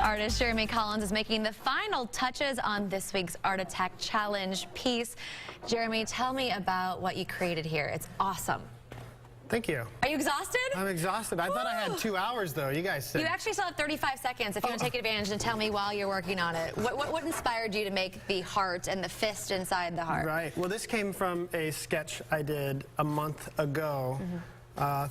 Artist Jeremy Collins is making the final touches on this week's Art Attack Challenge piece. Jeremy, tell me about what you created here. It's awesome. Thank you. Are you exhausted? I'm exhausted. I thought I had 2 hours, though. You guys said... You actually still have 35 seconds if you want to take advantage and tell me while you're working on it. What inspired you to make the heart and the fist inside the heart? Right. Well, this came from a sketch I did a month ago,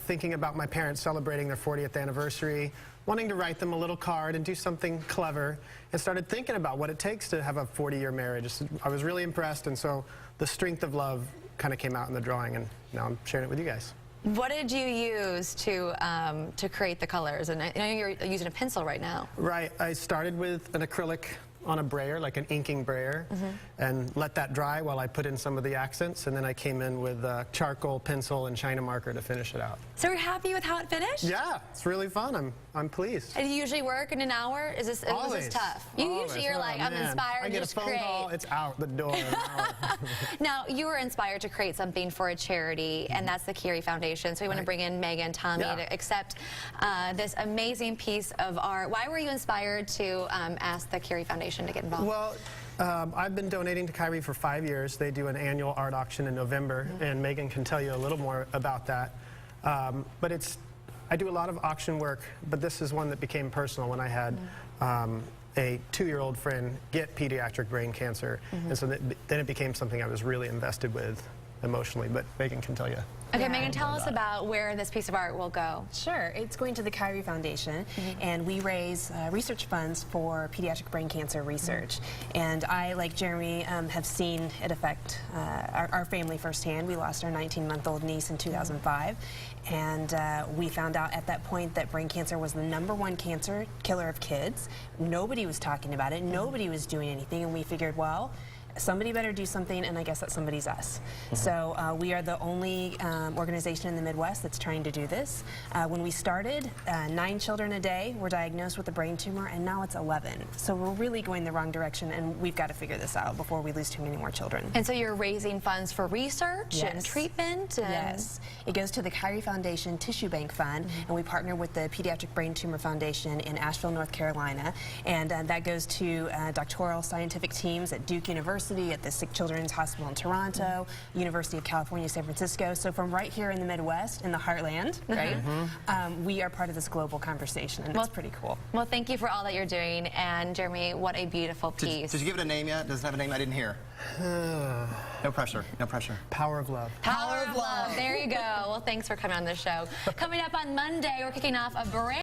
thinking about my parents celebrating their 40th anniversary, wanting to write them a little card and do something clever, and started thinking about what it takes to have a 40-year marriage. I was really impressed, and so the strength of love kind of came out in the drawing, and now I'm sharing it with you guys. What did you use to create the colors? And I know you're using a pencil right now. Right. I started with an acrylic on a brayer, like an inking brayer, and let that dry while I put in some of the accents, and then I came in with a charcoal pencil and China marker to finish it out. So you're happy with how it finished? Yeah, it's really fun. I'm pleased. And you usually work in an hour? Is this tough? Usually you're like, I'm inspired I get to a phone create. call, it's out the door. Now, you were inspired to create something for a charity, and that's the Curie Foundation. So we want to bring in Megan and Tommy to accept this amazing piece of art. Why were you inspired to ask the Curie Foundation to get involved? Well, I've been donating to Kyrie for 5 years. They do an annual art auction in November, and Megan can tell you a little more about that. But I do a lot of auction work, but this is one that became personal when I had a 2-year-old friend get pediatric brain cancer, and so then it became something I was really invested with emotionally, but Megan can tell you. Okay, Megan, tell us about where this piece of art will go. Sure. It's going to the Kyrie Foundation, and we raise research funds for pediatric brain cancer research. And I, like Jeremy, have seen it affect our family firsthand. We lost our 19-month-old niece in 2005, and we found out at that point that brain cancer was the #1 cancer killer of kids. Nobody was talking about it. Nobody was doing anything, and we figured, well, somebody better do something, and I guess that somebody's us. So we are the only organization in the Midwest that's trying to do this. When we started, 9 children a day were diagnosed with a brain tumor, and now it's 11. So we're really going the wrong direction, and we've got to figure this out before we lose too many more children. And so you're raising funds for research and treatment? And Yes. It goes to the Kyrie Foundation Tissue Bank Fund, and we partner with the Pediatric Brain Tumor Foundation in Asheville, North Carolina. And that goes to doctoral scientific teams at Duke University, at the Sick Children's Hospital in Toronto, University of California, San Francisco. So from right here in the Midwest, in the heartland, right, we are part of this global conversation, and it's pretty cool. Well, thank you for all that you're doing, and Jeremy, what a beautiful piece. Did you give it a name yet? Does it have a name I didn't hear? No pressure, no pressure. Power of love. Power of love. There you go. Well, thanks for coming on the show. Coming up on Monday, we're kicking off a brand